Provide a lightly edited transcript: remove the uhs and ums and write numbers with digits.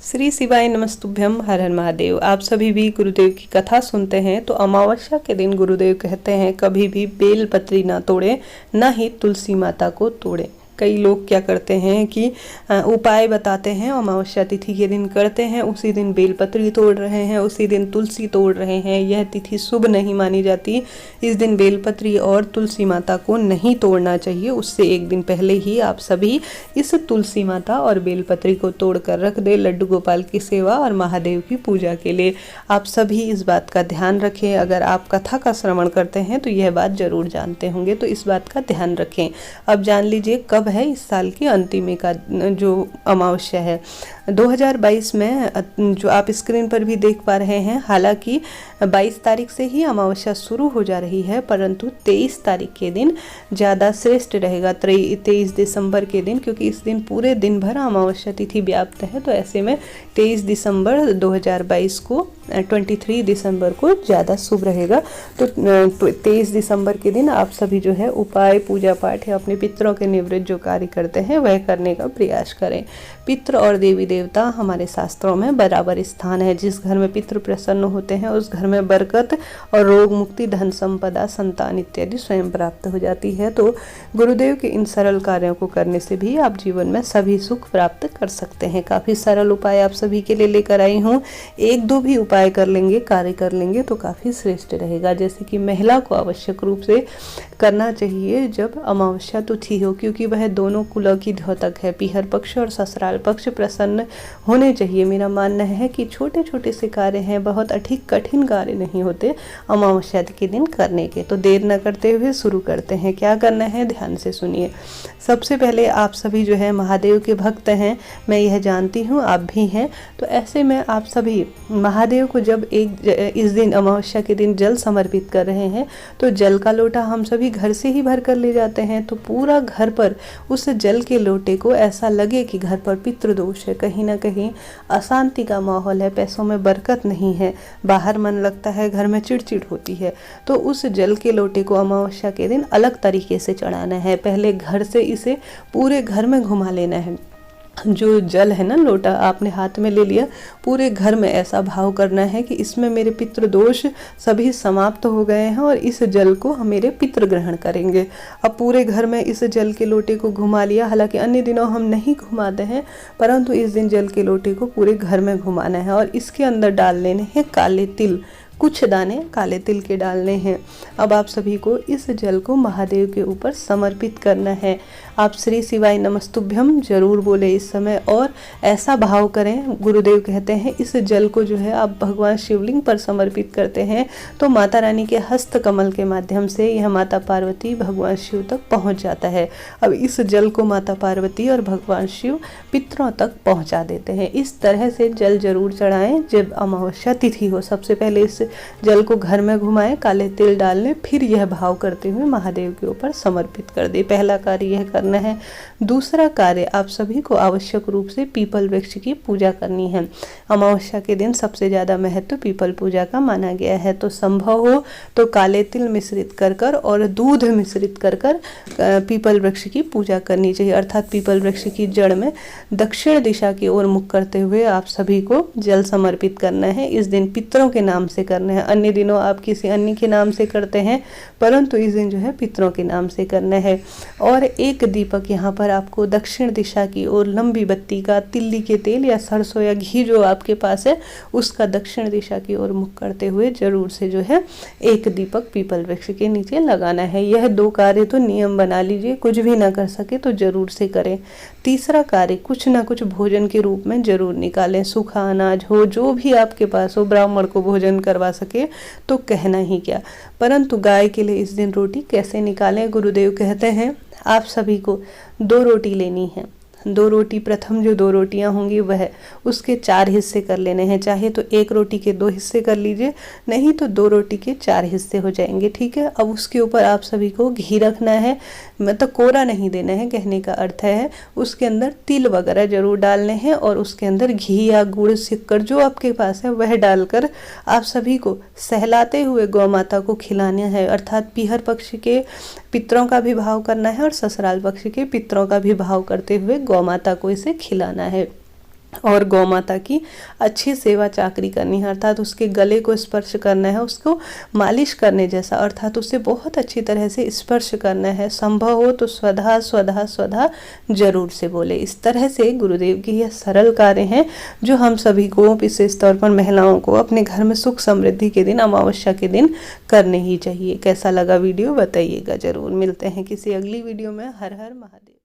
श्री शिवाय नमस्तुभ्यम। हर हर महादेव। आप सभी भी गुरुदेव की कथा सुनते हैं तो अमावस्या के दिन गुरुदेव कहते हैं कभी भी बेल पत्री ना तोड़े, ना ही तुलसी माता को तोड़े। कई लोग क्या करते हैं कि उपाय बताते हैं, अमावस्या तिथि के दिन करते हैं, उसी दिन बेलपत्री तोड़ रहे हैं, उसी दिन तुलसी तोड़ रहे हैं। यह तिथि शुभ नहीं मानी जाती। इस दिन बेलपत्री और तुलसी माता को नहीं तोड़ना चाहिए। उससे एक दिन पहले ही आप सभी इस तुलसी माता और बेलपत्री को तोड़ कर रख दे लड्डू गोपाल की सेवा और महादेव की पूजा के लिए। आप सभी इस बात का ध्यान रखें। अगर आप कथा का श्रवण करते हैं तो यह बात जरूर जानते होंगे, तो इस बात का ध्यान रखें। अब जान लीजिए कब है इस साल की अंतिम का जो अमावस्या है 2022 में, जो आप स्क्रीन पर भी देख पा रहे हैं। हालांकि 22 तारीख से ही अमावस्या शुरू हो जा रही है, परंतु 23 तारीख के दिन ज़्यादा श्रेष्ठ रहेगा, 23 दिसंबर के दिन, क्योंकि इस दिन पूरे दिन भर अमावस्या तिथि व्याप्त है। तो ऐसे में 23 दिसंबर 2022 को 23 दिसंबर को ज़्यादा शुभ रहेगा। तो 23 दिसंबर के दिन आप सभी जो है उपाय, पूजा पाठ या अपने पितरों के निवृत्त जो कार्य करते हैं वह करने का प्रयास करें। पितृ और देवी देवता हमारे शास्त्रों में बराबर स्थान है। जिस घर में पितृ प्रसन्न होते हैं उस घर में बरकत और रोग मुक्ति, धन संपदा, संतान इत्यादि स्वयं प्राप्त हो जाती है। तो गुरुदेव के इन सरल कार्यों को करने से भी आप जीवन में सभी सुख प्राप्त कर सकते हैं। काफ़ी सरल उपाय आप सभी के लिए लेकर आई हूँ। एक दो भी उपाय कर लेंगे, कार्य कर लेंगे तो काफ़ी श्रेष्ठ रहेगा। जैसे कि महिला को आवश्यक रूप से करना चाहिए जब अमावस्या तिथि हो, क्योंकि वह दोनों कुलों की द्योतक है। पीहर पक्ष और ससुराल पक्ष प्रसन्न होने चाहिए। मेरा मानना है कि छोटे छोटे से कार्य हैं, बहुत अधिक कठिन कार्य नहीं होते अमावस्या के दिन करने के। तो देर न करते हुए शुरू करते हैं। क्या करना है ध्यान से सुनिए। सबसे पहले आप सभी जो है महादेव के भक्त हैं, मैं यह जानती हूँ, आप भी हैं। तो ऐसे में आप सभी महादेव को जब इस दिन अमावस्या के दिन जल समर्पित कर रहे हैं तो जल का लोटा हम सभी घर से ही भर कर ले जाते हैं। तो पूरा घर पर उस जल के लोटे को ऐसा लगे कि घर पर पितृदोष है, कहीं ना कहीं अशांति का माहौल है, पैसों में बरकत नहीं है, बाहर मन लगता है, घर में चिड़चिड़ होती है। तो उस जल के लोटे को अमावस्या के दिन अलग तरीके से चढ़ाना है। पहले घर से इसे पूरे घर में घुमा लेना है। जो जल है ना, लोटा आपने हाथ में ले लिया, पूरे घर में ऐसा भाव करना है कि इसमें मेरे पितृदोष सभी समाप्त हो गए हैं और इस जल को मेरे पितृ ग्रहण करेंगे। अब पूरे घर में इस जल के लोटे को घुमा लिया। हालांकि अन्य दिनों हम नहीं घुमाते हैं, परंतु इस दिन जल के लोटे को पूरे घर में घुमाना है और इसके अंदर डाल लेने हैं काले तिल। कुछ दाने काले तिल के डालने हैं। अब आप सभी को इस जल को महादेव के ऊपर समर्पित करना है। आप श्री शिवाय नमस्तुभ्यम जरूर बोले इस समय और ऐसा भाव करें। गुरुदेव कहते हैं इस जल को जो है आप भगवान शिवलिंग पर समर्पित करते हैं तो माता रानी के हस्त कमल के माध्यम से यह माता पार्वती भगवान शिव तक पहुंच जाता है। अब इस जल को माता पार्वती और भगवान शिव पितरों तक पहुंचा देते हैं। इस तरह से जल जरूर चढ़ाएं जब अमावस्या तिथि हो। सबसे पहले इस जल को घर में घुमाएं, काले तिल डाल लें, फिर यह भाव करते हुए महादेव के ऊपर समर्पित कर दे। पहला कार्य यह करना है। दूसरा कार्य, आप सभी को आवश्यक रूप से पीपल वृक्ष की पूजा करनी है। अमावस्या के दिन सबसे ज्यादा महत्व पीपल पूजा का माना गया है। तो संभव हो तो काले तिल मिश्रित कर और दूध मिश्रित कर पीपल वृक्ष की पूजा करनी चाहिए। अर्थात पीपल वृक्ष की जड़ में दक्षिण दिशा की ओर मुख करते हुए आप सभी को जल समर्पित करना है। इस दिन पितरों के नाम से करना है। अन्य दिनों आप किसी अन्य के नाम से करते हैं, परंतु इस दिन जो है पितरों के नाम से करना है। और एक दीपक यहाँ पर आपको दक्षिण दिशा की ओर लंबी बत्ती का, तिल्ली के तेल या सरसों या घी जो आपके पास है उसका दक्षिण दिशा की ओर मुख करते हुए जरूर से जो है एक दीपक पीपल वृक्ष के नीचे लगाना है। यह दो कार्य तो नियम बना लीजिए, कुछ भी ना कर सके तो जरूर से करें। तीसरा कार्य, कुछ ना कुछ भोजन के रूप में जरूर निकालें। सूखा अनाज हो, जो भी आपके पास हो, ब्राह्मण को भोजन करवा सके तो कहना ही क्या। परंतु गाय के लिए इस दिन रोटी कैसे निकालें, गुरुदेव कहते हैं आप सभी को 2 रोटी लेनी है। 2 रोटी, प्रथम जो 2 रोटियां होंगी वह उसके 4 हिस्से कर लेने हैं। चाहे तो 1 रोटी के 2 हिस्से कर लीजिए, नहीं तो 2 रोटी के 4 हिस्से हो जाएंगे। ठीक है। अब उसके ऊपर आप सभी को घी रखना है, मतलब कोरा नहीं देना है, कहने का अर्थ है उसके अंदर तिल वगैरह जरूर डालने हैं और उसके अंदर घी या गुड़, शक्कर जो आपके पास है वह डालकर आप सभी को सहलाते हुए गौ माता को खिलाना है। अर्थात पीहर पक्ष के पितरों का भी भाव करना है और ससुराल पक्ष के पितरों का भी भाव करते हुए गौ माता को इसे खिलाना है। और गौ माता की अच्छी सेवा चाकरी करनी है, अर्थात उसके गले को स्पर्श करना है, उसको मालिश करने जैसा, अर्थात उसे बहुत अच्छी तरह से स्पर्श करना है। संभव हो तो स्वधा स्वधा स्वधा जरूर से बोले। इस तरह से गुरुदेव की यह सरल कार्य हैं जो हम सभी को, विशेष तौर पर महिलाओं को, अपने घर में सुख समृद्धि के दिन, अमावस्या के दिन करने ही चाहिए। कैसा लगा वीडियो बताइएगा जरूर। मिलते हैं किसी अगली वीडियो में। हर हर महादेव।